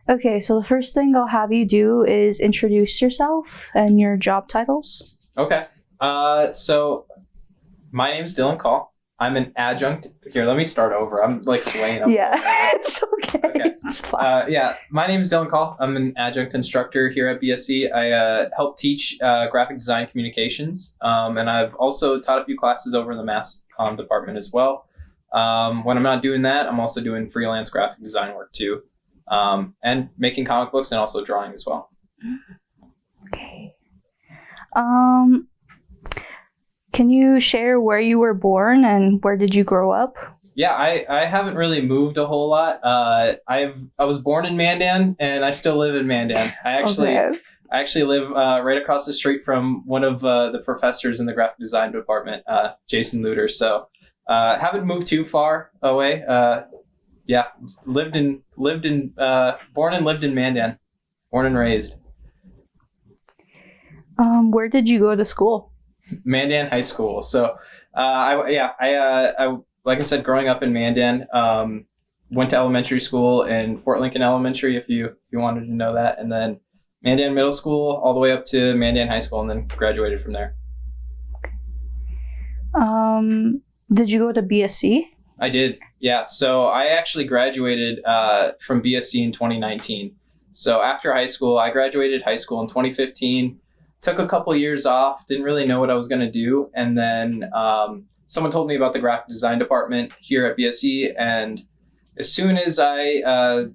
Okay, so the first thing I'll have you do is introduce yourself and your job titles. Okay. So my name's Dylan Kahl. I'm an adjunct. Here, let me start over. I'm like swaying up. Yeah, it's okay. Okay. It's fine. My name is Dylan Kahl. I'm an adjunct instructor here at BSC. I help teach graphic design communications, and I've also taught a few classes over in the mass comm department as well. When I'm not doing that, I'm also doing freelance graphic design work too, and making comic books and also drawing as well. Okay. Can you share where you were born and where did you grow up? Yeah, I haven't really moved a whole lot. I was born in Mandan and I still live in Mandan. I actually live right across the street from one of the professors in the graphic design department, Jason Luter. So haven't moved too far away. Born and lived in Mandan, born and raised. Where did you go to school? Mandan High School. So, I like I said, growing up in Mandan, went to elementary school in Fort Lincoln Elementary, if you wanted to know that, and then Mandan Middle School all the way up to Mandan High School, and then graduated from there. Did you go to BSC? I did, yeah. So I actually graduated from BSC in 2019. So after high school, I graduated high school in 2015. Took a couple years off, didn't really know what I was going to do. And then someone told me about the graphic design department here at BSC. And as soon as I,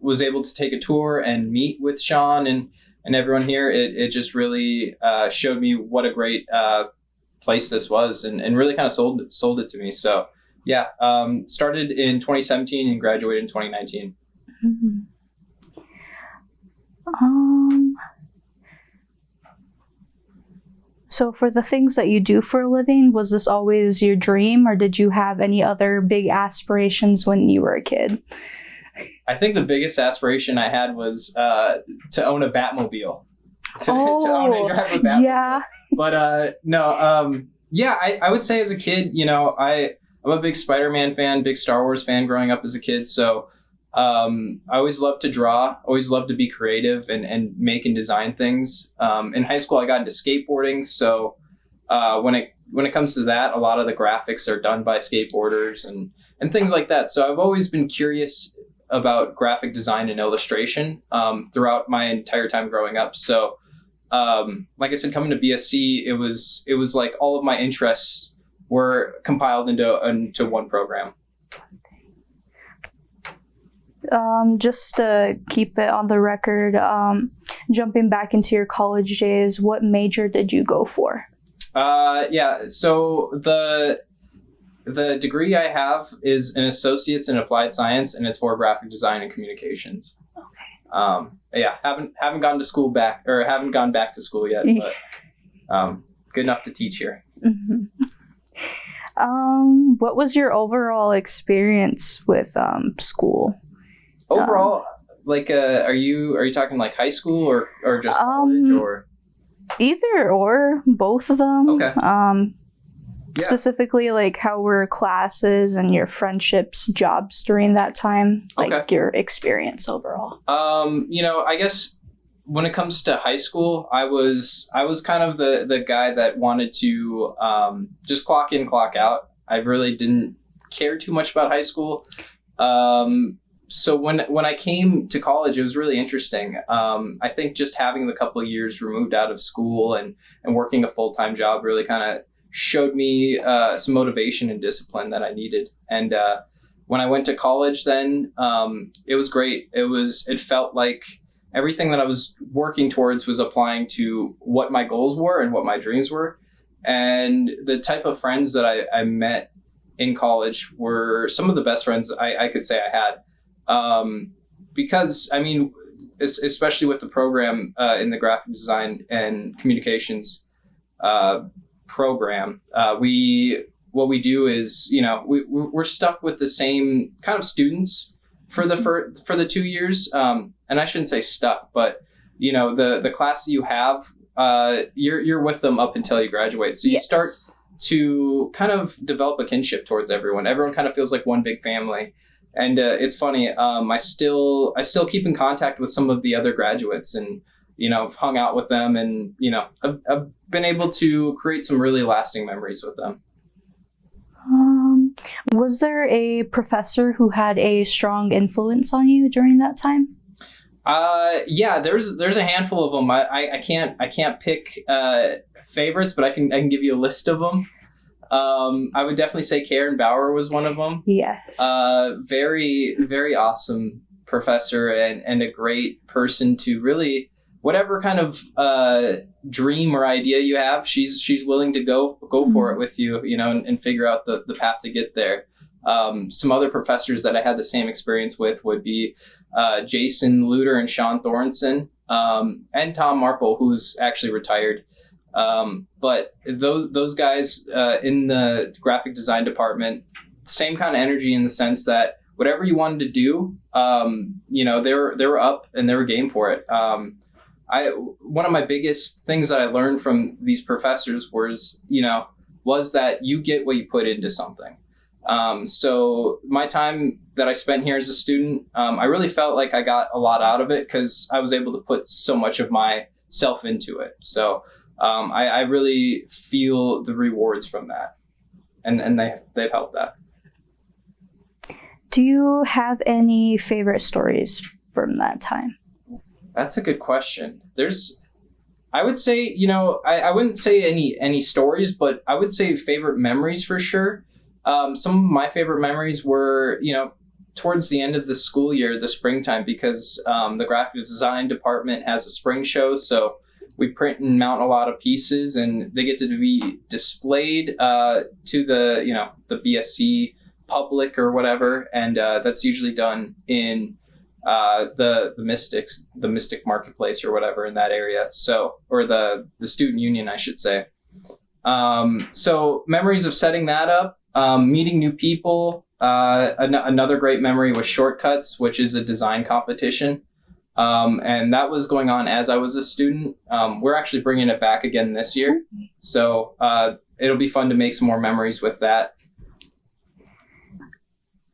was able to take a tour and meet with Sean and everyone here, it just really showed me what a great place this was and really kind of sold it to me. So yeah, started in 2017 and graduated in 2019. Mm-hmm. So for the things that you do for a living, was this always your dream or did you have any other big aspirations when you were a kid? I think the biggest aspiration I had was to own a Batmobile. To own and drive a Batmobile. Yeah. But I would say as a kid, I'm a big Spider-Man fan, big Star Wars fan growing up as a kid. So I always loved to draw, always loved to be creative and make and design things. In high school, I got into skateboarding. So when it comes to that, a lot of the graphics are done by skateboarders and things like that. So I've always been curious about graphic design and illustration throughout my entire time growing up. So like I said, coming to BSC, it was like all of my interests were compiled into one program. Just to keep it on the record, jumping back into your college days, what major did you go for? So the degree I have is an associate's in applied science, and it's for graphic design and communications. Okay. Haven't gone back to school yet, but good enough to teach here. Mm-hmm. What was your overall experience with school? Overall, are you talking like high school or just college or? Either or, both of them. Okay. Specifically, like how were classes and your friendships, jobs during that time? Like your experience overall. I guess when it comes to high school, I was kind of the guy that wanted to just clock in, clock out. I really didn't care too much about high school. So when I came to college, it was really interesting. I think just having the couple of years removed out of school and working a full-time job really kind of showed me some motivation and discipline that I needed. And when I went to college then, it was great. It felt like everything that I was working towards was applying to what my goals were and what my dreams were. And the type of friends that I met in college were some of the best friends I could say I had. Because, I mean, especially with the program in the graphic design and communications program, what we do is, we're stuck with the same kind of students for the 2 years. And I shouldn't say stuck, but, the class that you have, you're with them up until you graduate. So you start to kind of develop a kinship towards everyone. Everyone kind of feels like one big family. And it's funny. I still keep in contact with some of the other graduates, and I've hung out with them, and I've been able to create some really lasting memories with them. Was there a professor who had a strong influence on you during that time? Yeah, there's a handful of them. I can't pick favorites, but I can give you a list of them. I would definitely say Karen Bauer was one of them. Yes. Very, very awesome professor, and a great person to really, whatever kind of dream or idea you have, she's willing to go for it with you, and figure out the path to get there. Some other professors that I had the same experience with would be Jason Luter and Sean Thornton, and Tom Marple, who's actually retired. But those guys in the graphic design department, same kind of energy in the sense that whatever you wanted to do, they were up and they were game for it. One of my biggest things that I learned from these professors was that you get what you put into something. So my time that I spent here as a student, I really felt like I got a lot out of it because I was able to put so much of myself into it. So I really feel the rewards from that, and they've helped that. Do you have any favorite stories from that time? That's a good question. I would say, I wouldn't say any stories, but I would say favorite memories for sure. Some of my favorite memories were, towards the end of the school year, the springtime, because the graphic design department has a spring show. So we print and mount a lot of pieces, and they get to be displayed to the BSC public or whatever. And that's usually done in the Mystic Marketplace or whatever in that area. So, or the student union, I should say. So memories of setting that up, meeting new people. Another great memory was Shortcuts, which is a design competition. And that was going on as I was a student. We're actually bringing it back again this year. So it'll be fun to make some more memories with that.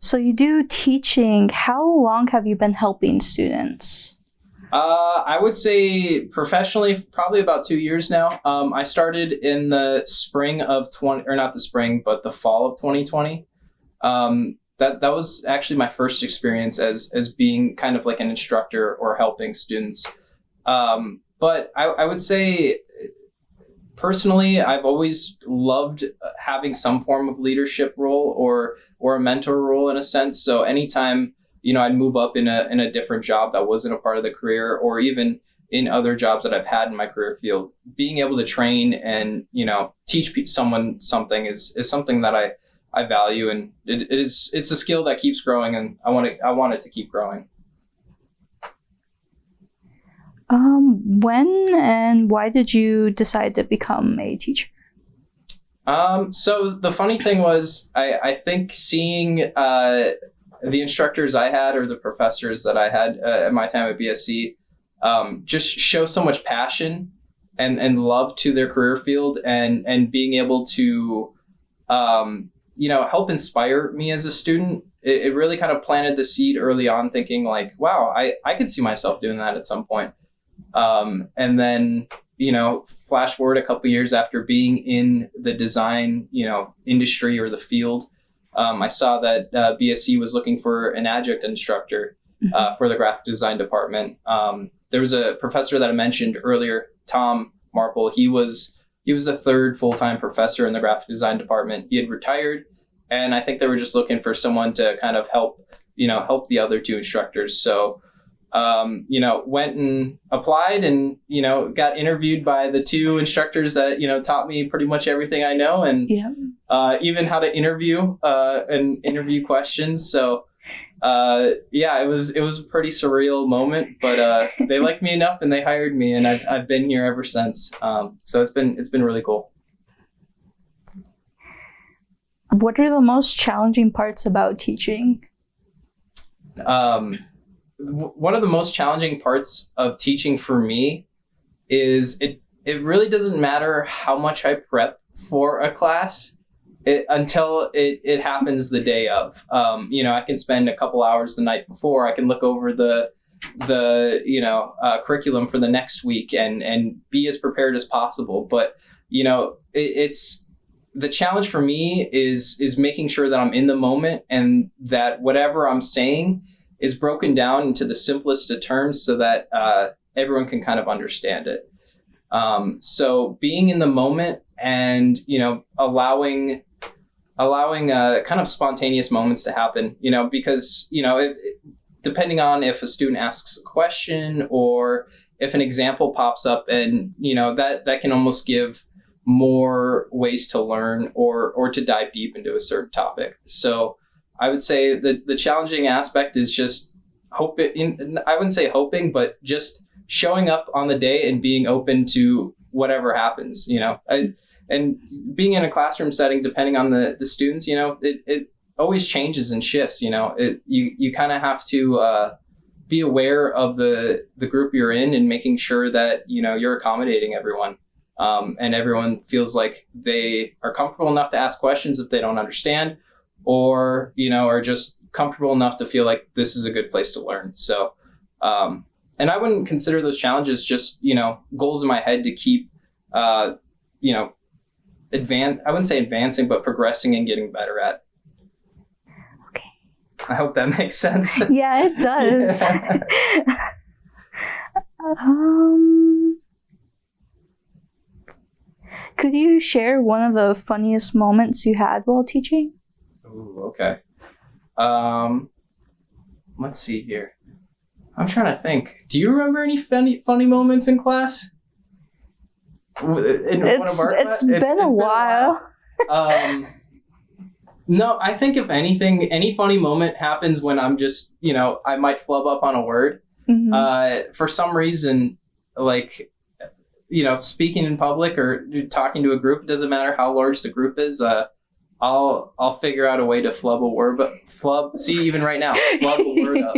So you do teaching. How long have you been helping students? I would say professionally, probably about 2 years now. I started in the spring of the fall of 2020. That was actually my first experience as being kind of like an instructor or helping students. But I would say personally, I've always loved having some form of leadership role or a mentor role in a sense. So anytime, I'd move up in a different job that wasn't a part of the career, or even in other jobs that I've had in my career field, being able to train and, teach someone something is something that I value, and it's a skill that keeps growing, and I want it to keep growing. When and why did you decide to become a teacher? So the funny thing was, I think seeing the instructors I had, or the professors that I had at my time at BSC, just show so much passion and love to their career field, and being able to help inspire me as a student. It really kind of planted the seed early on, thinking like, wow, I could see myself doing that at some point. And then, flash forward a couple years after being in the design, industry or the field, I saw that BSC was looking for an adjunct instructor for the graphic design department. There was a professor that I mentioned earlier, Tom Marple. He was the third full-time professor in the graphic design department. He had retired, and I think they were just looking for someone to kind of help the other two instructors. So, went and applied, and, got interviewed by the two instructors that, taught me pretty much everything I know, and even how to interview and interview questions. So, it was a pretty surreal moment, but they liked me enough and they hired me, and I've been here ever since. So it's been really cool. What are the most challenging parts about teaching? One of the most challenging parts of teaching for me is it really doesn't matter how much I prep for a class. until it happens the day of. I can spend a couple hours the night before. I can look over the curriculum for the next week and be as prepared as possible. But it's the challenge for me is making sure that I'm in the moment and that whatever I'm saying is broken down into the simplest of terms so that everyone can kind of understand it. So being in the moment and allowing kind of spontaneous moments to happen, because depending on if a student asks a question or if an example pops up, and that can almost give more ways to learn or to dive deep into a certain topic. So I would say that the challenging aspect is just I wouldn't say hoping, but just showing up on the day and being open to whatever happens, and being in a classroom setting, depending on the students, it always changes and shifts. You kind of have to be aware of the group you're in and making sure that you're accommodating everyone, and everyone feels like they are comfortable enough to ask questions if they don't understand, or are just comfortable enough to feel like this is a good place to learn. So and I wouldn't consider those challenges just goals in my head to keep I wouldn't say advancing, but progressing and getting better at. Okay. I hope that makes sense. Yeah, it does. Yeah. Could you share one of the funniest moments you had while teaching? Ooh, okay. Let's see here. I'm trying to think. Do you remember any funny moments in class? It's been a while. No, I think if anything, any funny moment happens when I'm just, I might flub up on a word. Mm-hmm. For some reason, like, speaking in public or talking to a group, it doesn't matter how large the group is. I'll figure out a way to flub a word, even right now, flub a word up.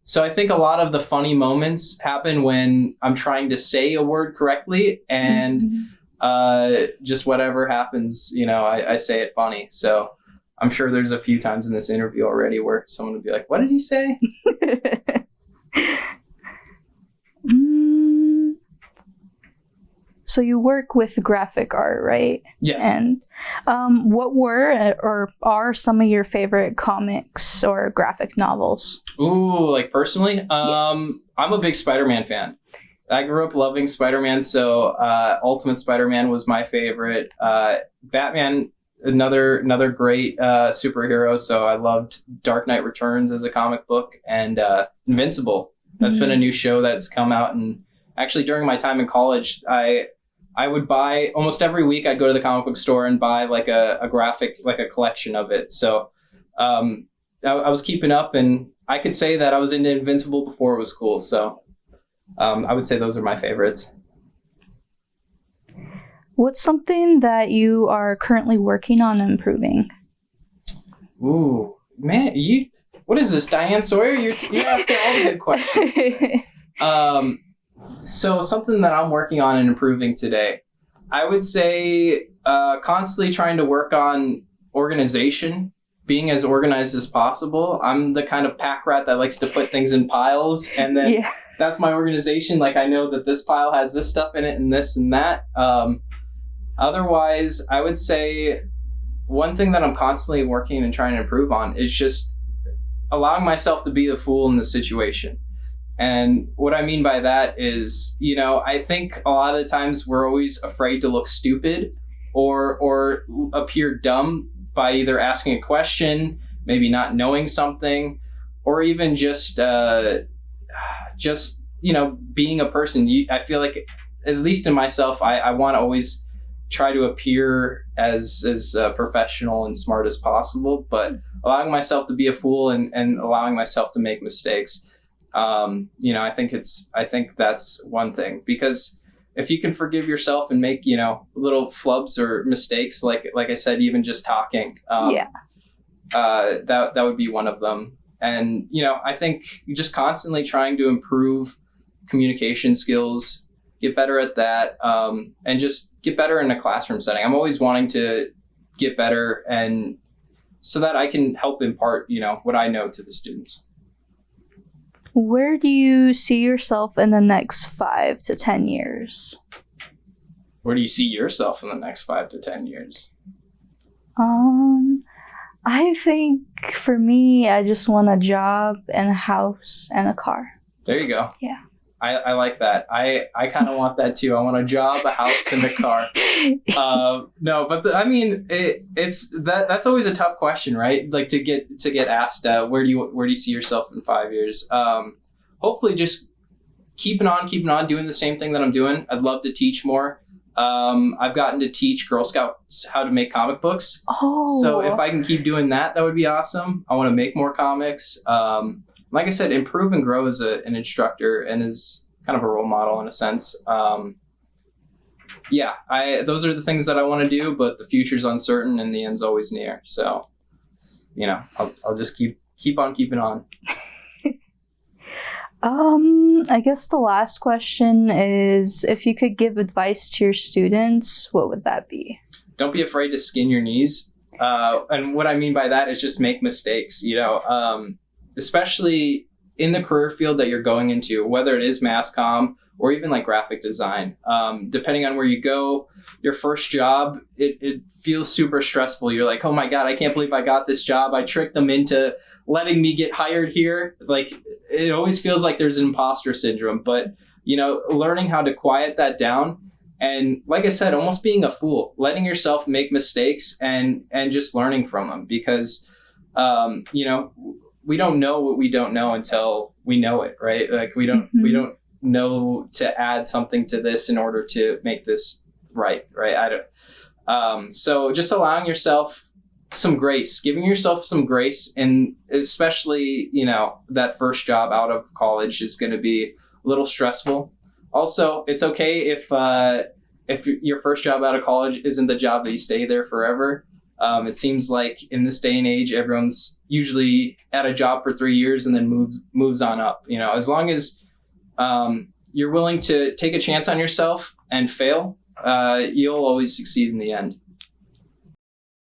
So I think a lot of the funny moments happen when I'm trying to say a word correctly and just whatever happens, I say it funny. So I'm sure there's a few times in this interview already where someone would be like, what did he say? So you work with graphic art, right? Yes. And what were or are some of your favorite comics or graphic novels? Ooh, like personally? Yes. I'm a big Spider-Man fan. I grew up loving Spider-Man, so Ultimate Spider-Man was my favorite. Batman, another great superhero, so I loved Dark Knight Returns as a comic book, and Invincible. That's been a new show that's come out, and actually during my time in college, I would buy almost every week. I'd go to the comic book store and buy like a graphic, like a collection of it. So I was keeping up, and I could say that I was into Invincible before it was cool. So I would say those are my favorites. What's something that you are currently working on improving? Ooh, man, what is this, Diane Sawyer? You're asking all the good questions. So something that I'm working on and improving today, I would say constantly trying to work on organization, being as organized as possible. I'm the kind of pack rat that likes to put things in piles, and then that's my organization. Like, I know that this pile has this stuff in it and this and that. Otherwise, I would say one thing that I'm constantly working and trying to improve on is just allowing myself to be the fool in the situation. And what I mean by that is, I think a lot of the times we're always afraid to look stupid or appear dumb by either asking a question, maybe not knowing something, or even just being a person. I feel like, at least in myself, I want to always try to appear as professional and smart as possible, but allowing myself to be a fool and allowing myself to make mistakes. I think that's one thing, because if you can forgive yourself and make, little flubs or mistakes, like I said, even just talking, that would be one of them. And, I think just constantly trying to improve communication skills, get better at that, and just get better in a classroom setting. I'm always wanting to get better, and so that I can help impart, what I know to the students. Where do you see yourself in the next 5 to 10 years? Where do you see yourself in the next 5 to 10 years? I think for me, I just want a job and a house and a car. There you go. Yeah. I like that. I kind of want that too. I want a job, a house, and a car. No, but that's always a tough question, right? Like to get asked, where do you see yourself in 5 years? Hopefully, just keeping on doing the same thing that I'm doing. I'd love to teach more. I've gotten to teach Girl Scouts how to make comic books. Oh. So if I can keep doing that, that would be awesome. I want to make more comics. Like I said, improve and grow as an instructor and as kind of a role model in a sense. Those are the things that I want to do, but the future's uncertain and the end's always near. So, I'll just keep on keeping on. I guess the last question is, if you could give advice to your students, what would that be? Don't be afraid to skin your knees. And what I mean by that is just make mistakes, especially in the career field that you're going into, whether it is mass comm or even like graphic design. Depending on where you go, your first job, it feels super stressful. You're like, oh my God, I can't believe I got this job. I tricked them into letting me get hired here. Like, it always feels like there's an imposter syndrome, but learning how to quiet that down. And like I said, almost being a fool, letting yourself make mistakes and just learning from them, because, we don't know what we don't know until we know it, right? Like we don't know to add something to this in order to make this right? So just allowing yourself some grace, giving yourself some grace, and especially, that first job out of college is going to be a little stressful. Also, it's okay if your first job out of college isn't the job that you stay there forever. It seems like in this day and age, everyone's usually at a job for 3 years and then moves on up. As long as you're willing to take a chance on yourself and fail, you'll always succeed in the end.